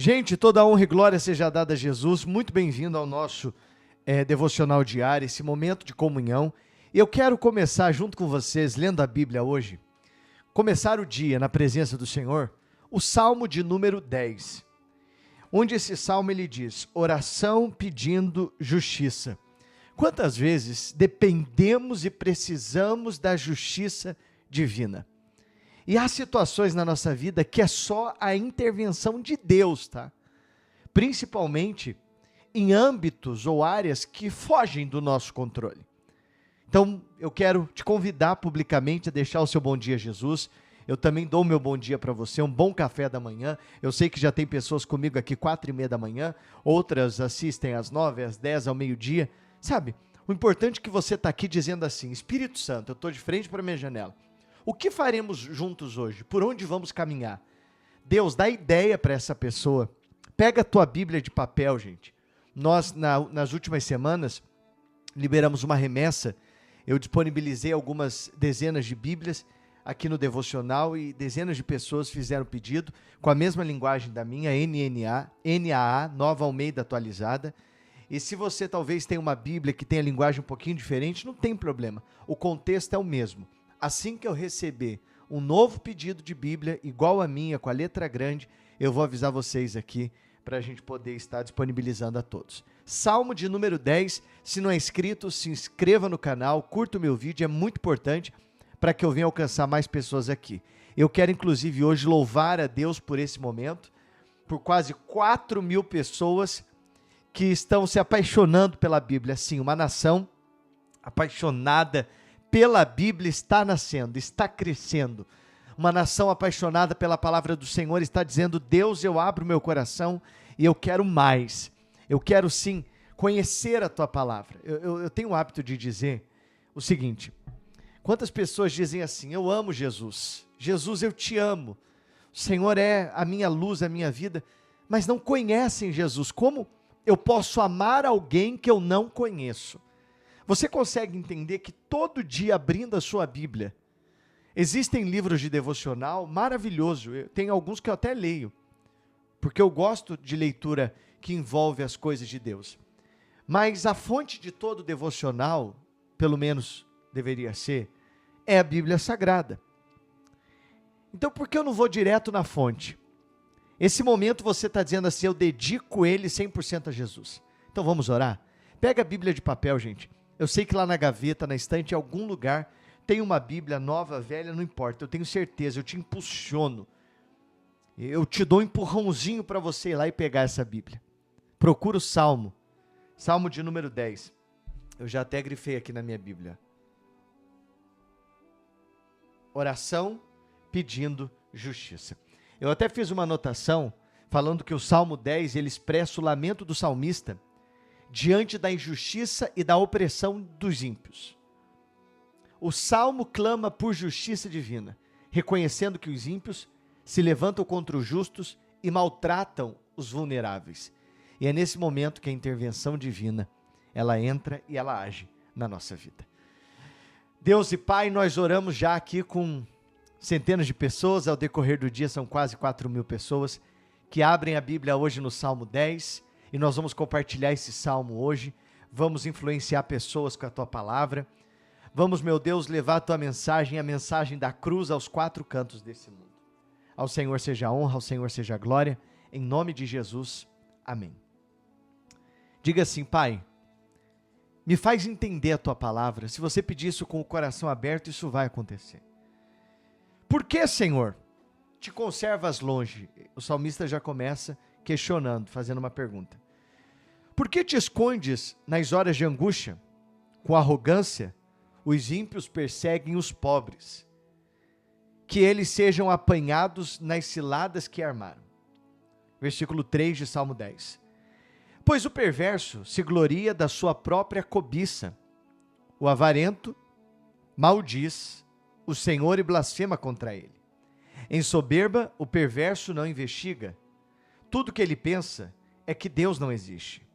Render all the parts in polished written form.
Gente, toda honra e glória seja dada a Jesus. Muito bem-vindo ao nosso devocional diário, esse momento de comunhão. E eu quero começar junto com vocês, lendo a Bíblia hoje, começar o dia na presença do Senhor, o Salmo de número 10, onde esse Salmo ele diz, oração pedindo justiça. Quantas vezes dependemos e precisamos da justiça divina? E há situações na nossa vida que é só a intervenção de Deus, tá? Principalmente em âmbitos ou áreas que fogem do nosso controle. Então, eu quero te convidar publicamente a deixar o seu bom dia, Jesus. Eu também dou o meu bom dia para você, um bom café da manhã. Eu sei que já tem pessoas comigo aqui 4:30 da manhã, outras assistem às 9, às 10, ao meio-dia. Sabe, o importante é que você está aqui dizendo assim, Espírito Santo, eu estou de frente para a minha janela. O que faremos juntos hoje? Por onde vamos caminhar? Deus, dá ideia para essa pessoa. Pega a tua Bíblia de papel, gente. Nós, nas últimas semanas, liberamos uma remessa. Eu disponibilizei algumas dezenas de Bíblias aqui no devocional e dezenas de pessoas fizeram pedido com a mesma linguagem da minha, NAA, Nova Almeida Atualizada. E se você talvez tenha uma Bíblia que tenha linguagem um pouquinho diferente, não tem problema. O contexto é o mesmo. Assim que eu receber um novo pedido de Bíblia, igual a minha, com a letra grande, eu vou avisar vocês aqui para a gente poder estar disponibilizando a todos. Salmo de número 10, se não é inscrito, se inscreva no canal, curta o meu vídeo, é muito importante para que eu venha alcançar mais pessoas aqui. Eu quero inclusive hoje louvar a Deus por esse momento, por quase 4.000 pessoas que estão se apaixonando pela Bíblia. Sim, uma nação apaixonada pela Bíblia está nascendo, está crescendo. Uma nação apaixonada pela palavra do Senhor está dizendo, Deus, eu abro meu coração e eu quero mais. Eu quero sim conhecer a tua palavra. Eu tenho o hábito de dizer o seguinte, quantas pessoas dizem assim, eu amo Jesus, Jesus eu te amo, o Senhor é a minha luz, a minha vida, mas não conhecem Jesus. Como eu posso amar alguém que eu não conheço? Você consegue entender que todo dia abrindo a sua Bíblia, existem livros de devocional maravilhoso, tem alguns que eu até leio, porque eu gosto de leitura que envolve as coisas de Deus. Mas a fonte de todo devocional, pelo menos deveria ser, é a Bíblia Sagrada. Então por que eu não vou direto na fonte? Esse momento você está dizendo assim, eu dedico ele 100% a Jesus. Então vamos orar? Pega a Bíblia de papel, gente. Eu sei que lá na gaveta, na estante, em algum lugar, tem uma Bíblia nova, velha, não importa. Eu tenho certeza, eu te impulsiono. Eu te dou um empurrãozinho para você ir lá e pegar essa Bíblia. Procura o Salmo. Salmo de número 10. Eu já até grifei aqui na minha Bíblia. Oração pedindo justiça. Eu até fiz uma anotação falando que o Salmo 10, ele expressa o lamento do salmista diante da injustiça e da opressão dos ímpios. O Salmo clama por justiça divina, reconhecendo que os ímpios se levantam contra os justos e maltratam os vulneráveis. E é nesse momento que a intervenção divina, ela entra e ela age na nossa vida. Deus e Pai, nós oramos já aqui com centenas de pessoas, ao decorrer do dia são quase 4.000 pessoas, que abrem a Bíblia hoje no Salmo 10, e nós vamos compartilhar esse salmo hoje, vamos influenciar pessoas com a tua palavra, vamos, meu Deus, levar a tua mensagem, a mensagem da cruz aos 4 cantos desse mundo. Ao Senhor seja a honra, ao Senhor seja a glória, em nome de Jesus, amém. Diga assim, Pai, me faz entender a tua palavra, se você pedir isso com o coração aberto, isso vai acontecer. Por que, Senhor, te conservas longe? O salmista já começa questionando, fazendo uma pergunta. Por que te escondes nas horas de angústia? Com arrogância, os ímpios perseguem os pobres. Que eles sejam apanhados nas ciladas que armaram. Versículo 3 de Salmo 10. Pois o perverso se gloria da sua própria cobiça. O avarento maldiz o Senhor e blasfema contra ele. Em soberba, o perverso não investiga. Tudo que ele pensa é que Deus não existe.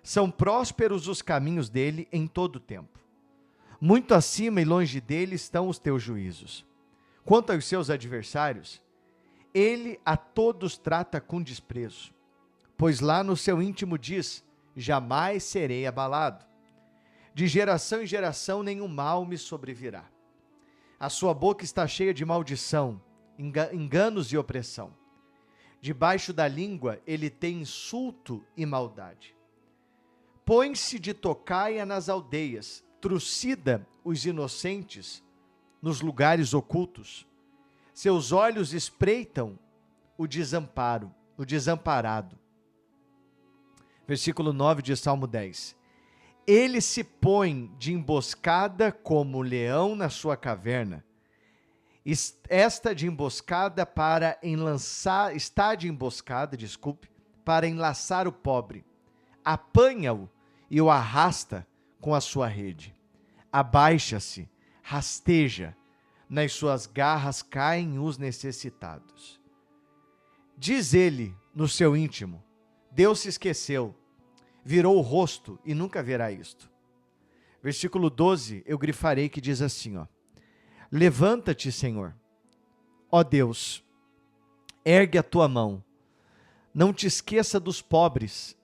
São prósperos os caminhos dele em todo o tempo. Muito acima e longe dele estão os teus juízos. Quanto aos seus adversários, ele a todos trata com desprezo. pois lá no seu íntimo diz: jamais serei abalado. De geração em geração nenhum mal me sobrevirá. A sua boca está cheia de maldição, enganos e opressão. Debaixo da língua ele tem insulto e maldade. Põe-se de tocaia nas aldeias, trucida os inocentes nos lugares ocultos. Seus olhos espreitam o desamparado. Versículo 9 de Salmo 10. Ele se põe de emboscada como leão na sua caverna. Está de emboscada para enlaçar o pobre. Apanha-o e o arrasta com a sua rede. Abaixa-se, rasteja, nas suas garras caem os necessitados. Diz ele no seu íntimo: Deus se esqueceu, virou o rosto e nunca verá isto. Versículo 12, eu grifarei, que diz assim, levanta-te, Senhor, ó Deus, ergue a tua mão, não te esqueça dos pobres,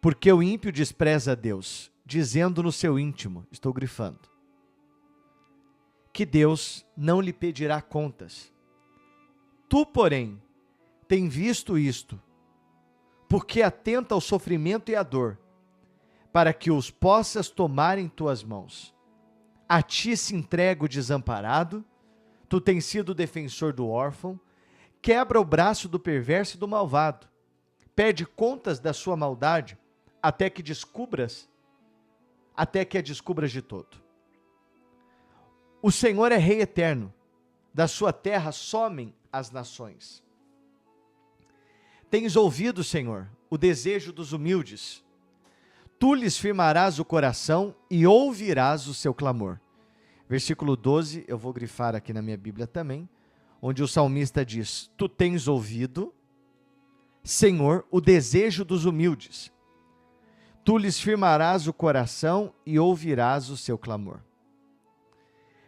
porque o ímpio despreza a Deus, dizendo no seu íntimo, estou grifando, que Deus não lhe pedirá contas. Tu, porém, tem visto isto, porque atenta ao sofrimento e à dor, para que os possas tomar em tuas mãos. A ti se entrega o desamparado, tu tens sido o defensor do órfão, quebra o braço do perverso e do malvado, pede contas da sua maldade, até que a descubras de todo. O Senhor é Rei eterno, da sua terra somem as nações. Tens ouvido, Senhor, o desejo dos humildes. Tu lhes firmarás o coração e ouvirás o seu clamor. Versículo 12, eu vou grifar aqui na minha Bíblia também, onde o salmista diz: Tu tens ouvido, Senhor, o desejo dos humildes. Tu lhes firmarás o coração e ouvirás o seu clamor.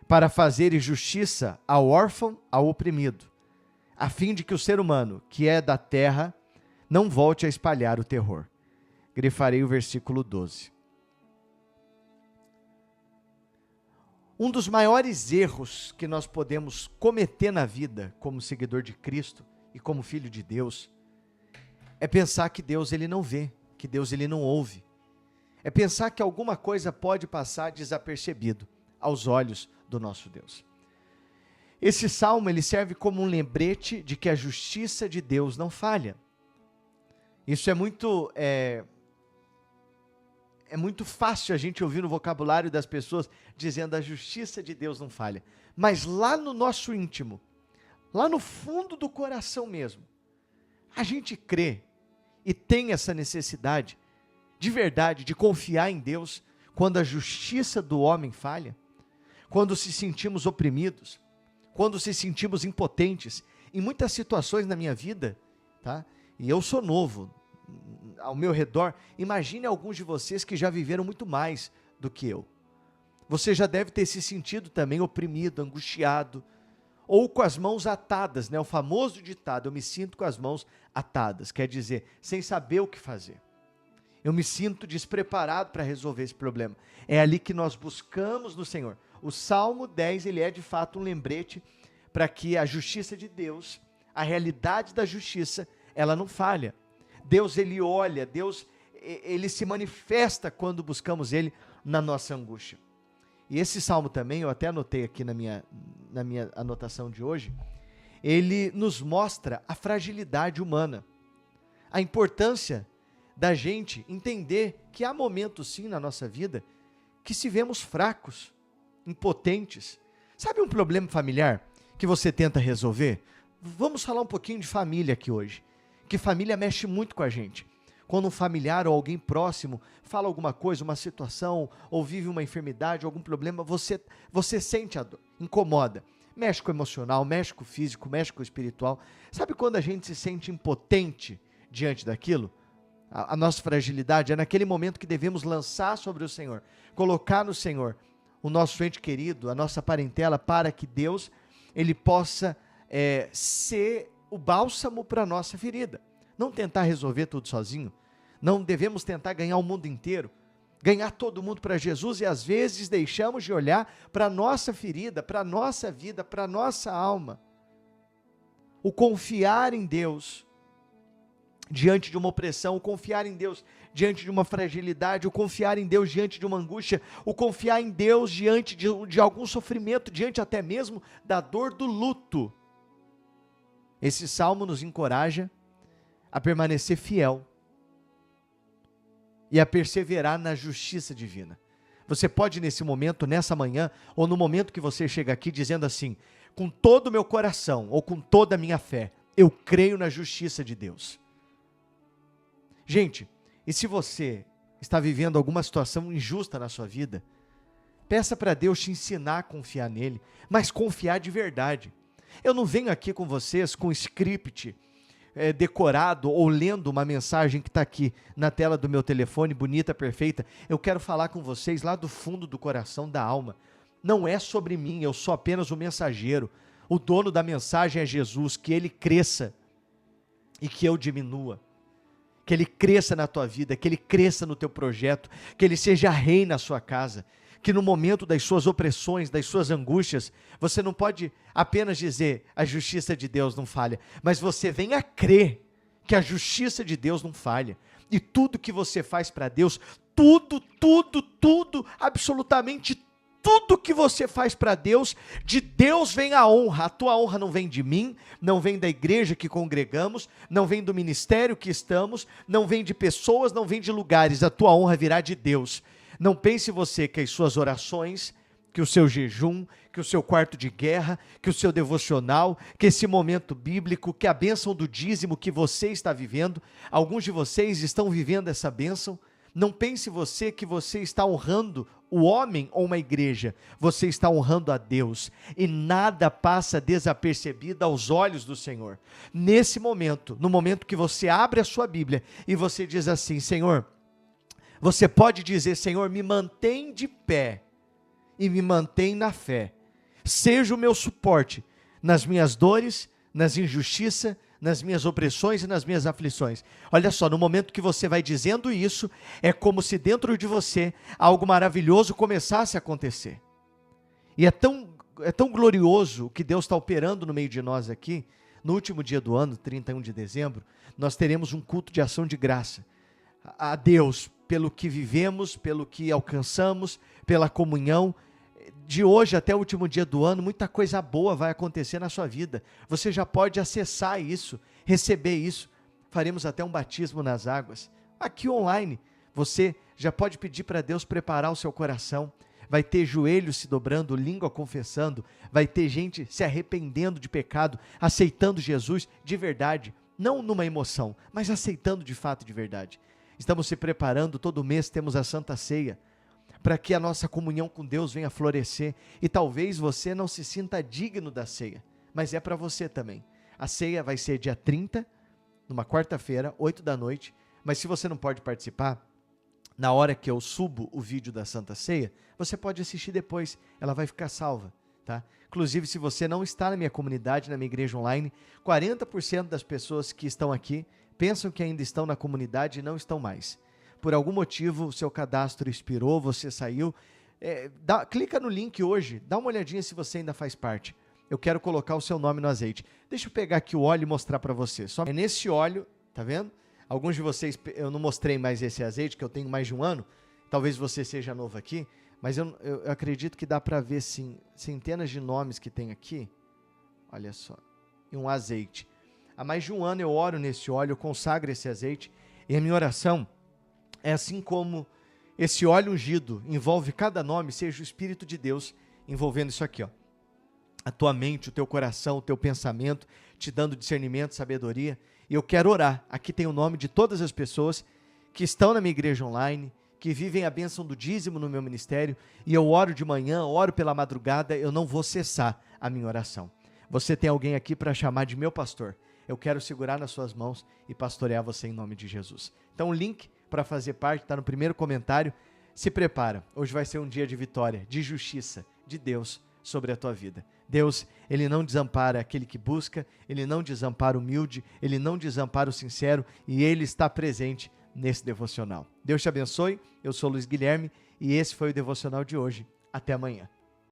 Para fazeres justiça ao órfão, ao oprimido, a fim de que o ser humano, que é da terra, não volte a espalhar o terror. Grifarei o versículo 12. Um dos maiores erros que nós podemos cometer na vida, como seguidor de Cristo e como filho de Deus, é pensar que Deus ele não vê, que Deus ele não ouve. É pensar que alguma coisa pode passar desapercebido aos olhos do nosso Deus. Esse salmo ele serve como um lembrete de que a justiça de Deus não falha. Isso é muito fácil a gente ouvir no vocabulário das pessoas dizendo a justiça de Deus não falha. Mas lá no nosso íntimo, lá no fundo do coração mesmo, a gente crê e tem essa necessidade de verdade de confiar em Deus quando a justiça do homem falha, quando se sentimos oprimidos, quando se sentimos impotentes, em muitas situações na minha vida, tá? E eu sou novo, ao meu redor, imagine alguns de vocês que já viveram muito mais do que eu. Você já deve ter se sentido também oprimido, angustiado, ou com as mãos atadas, né? O famoso ditado, eu me sinto com as mãos atadas, quer dizer, sem saber o que fazer. Eu me sinto despreparado para resolver esse problema. É ali que nós buscamos no Senhor. O Salmo 10, ele é de fato um lembrete para que a justiça de Deus, a realidade da justiça, ela não falha. Deus, ele olha, Deus, ele se manifesta quando buscamos ele na nossa angústia. E esse salmo também, eu até anotei aqui na minha anotação de hoje, ele nos mostra a fragilidade humana, a importância da gente entender que há momentos sim na nossa vida que se vemos fracos, impotentes. Sabe um problema familiar que você tenta resolver? Vamos falar um pouquinho de família aqui hoje, que família mexe muito com a gente. Quando um familiar ou alguém próximo fala alguma coisa, uma situação, ou vive uma enfermidade, algum problema, você sente a dor, incomoda. Mexe com o emocional, mexe com o físico, mexe com o espiritual. Sabe quando a gente se sente impotente diante daquilo? A nossa fragilidade é naquele momento que devemos lançar sobre o Senhor, colocar no Senhor o nosso ente querido, a nossa parentela, para que Deus ele possa ser o bálsamo para a nossa ferida. não tentar resolver tudo sozinho. Não devemos tentar ganhar o mundo inteiro, ganhar todo mundo para Jesus, e às vezes deixamos de olhar para a nossa ferida, para a nossa vida, para a nossa alma. O confiar em Deus diante de uma opressão, o confiar em Deus diante de uma fragilidade, o confiar em Deus diante de uma angústia, o confiar em Deus diante de algum sofrimento, diante até mesmo da dor do luto. Esse salmo nos encoraja a permanecer fiel e a perseverar na justiça divina. Você pode nesse momento, nessa manhã, ou no momento que você chega aqui dizendo assim: com todo o meu coração, ou com toda a minha fé, eu creio na justiça de Deus. Gente, e se você está vivendo alguma situação injusta na sua vida, peça para Deus te ensinar a confiar nele, mas confiar de verdade. Eu não venho aqui com vocês com script decorado ou lendo uma mensagem que está aqui na tela do meu telefone, bonita, perfeita. Eu quero falar com vocês lá do fundo do coração, da alma. Não é sobre mim, eu sou apenas o mensageiro. O dono da mensagem é Jesus, que ele cresça e que eu diminua. Que ele cresça na tua vida, que ele cresça no teu projeto, que ele seja rei na sua casa, que no momento das suas opressões, das suas angústias, você não pode apenas dizer a justiça de Deus não falha, mas você venha crer que a justiça de Deus não falha, e tudo que você faz para Deus, tudo, absolutamente tudo que você faz para Deus, de Deus vem a honra. A tua honra não vem de mim, não vem da igreja que congregamos, não vem do ministério que estamos, não vem de pessoas, não vem de lugares. A tua honra virá de Deus. Não pense você que as suas orações, que o seu jejum, que o seu quarto de guerra, que o seu devocional, que esse momento bíblico, que a bênção do dízimo que você está vivendo, alguns de vocês estão vivendo essa bênção. Não pense você que você está honrando o homem ou uma igreja, você está honrando a Deus, e nada passa desapercebido aos olhos do Senhor. Nesse momento, no momento que você abre a sua Bíblia e você diz assim: Senhor, você pode dizer: Senhor, me mantém de pé e me mantém na fé, seja o meu suporte nas minhas dores, nas injustiças, nas minhas opressões e nas minhas aflições. Olha só, no momento que você vai dizendo isso, é como se dentro de você algo maravilhoso começasse a acontecer. E é tão glorioso o que Deus está operando no meio de nós aqui. No último dia do ano, 31 de dezembro, nós teremos um culto de ação de graça a Deus pelo que vivemos, pelo que alcançamos, pela comunhão. De hoje até o último dia do ano, muita coisa boa vai acontecer na sua vida. Você já pode acessar isso, receber isso. Faremos até um batismo nas águas. Aqui online, você já pode pedir para Deus preparar o seu coração. Vai ter joelhos se dobrando, língua confessando. Vai ter gente se arrependendo de pecado, aceitando Jesus de verdade. Não numa emoção, mas aceitando de fato de verdade. Estamos se preparando, todo mês temos a Santa Ceia, para que a nossa comunhão com Deus venha florescer. E talvez você não se sinta digno da ceia, mas é para você também. A ceia vai ser dia 30, numa quarta-feira, 8 da noite, mas se você não pode participar, na hora que eu subo o vídeo da Santa Ceia, você pode assistir depois, ela vai ficar salva, tá? Inclusive, se você não está na minha comunidade, na minha igreja online, 40% das pessoas que estão aqui pensam que ainda estão na comunidade e não estão mais. Por algum motivo, o seu cadastro expirou, você saiu. Clica no link hoje, dá uma olhadinha se você ainda faz parte. Eu quero colocar o seu nome no azeite. Deixa eu pegar aqui o óleo e mostrar para você. É nesse óleo, tá vendo? Alguns de vocês, eu não mostrei mais esse azeite, que eu tenho mais de um ano. Talvez você seja novo aqui, mas eu acredito que dá para ver, sim, centenas de nomes que tem aqui. Olha só, e um azeite. Há mais de um ano eu oro nesse óleo, eu consagro esse azeite, e a minha oração é assim como esse óleo ungido envolve cada nome, seja o Espírito de Deus envolvendo isso aqui, ó. A tua mente, o teu coração, o teu pensamento, te dando discernimento, sabedoria. E eu quero orar. Aqui tem o nome de todas as pessoas que estão na minha igreja online, que vivem a bênção do dízimo no meu ministério. E eu oro de manhã, oro pela madrugada, eu não vou cessar a minha oração. Você tem alguém aqui para chamar de meu pastor. Eu quero segurar nas suas mãos e pastorear você em nome de Jesus. Então o link para fazer parte está no primeiro comentário. Se prepara, hoje vai ser um dia de vitória, de justiça de Deus sobre a tua vida. Deus, Ele não desampara aquele que busca, Ele não desampara o humilde, Ele não desampara o sincero e Ele está presente nesse devocional. Deus te abençoe, eu sou Luiz Guilherme e esse foi o devocional de hoje. Até amanhã.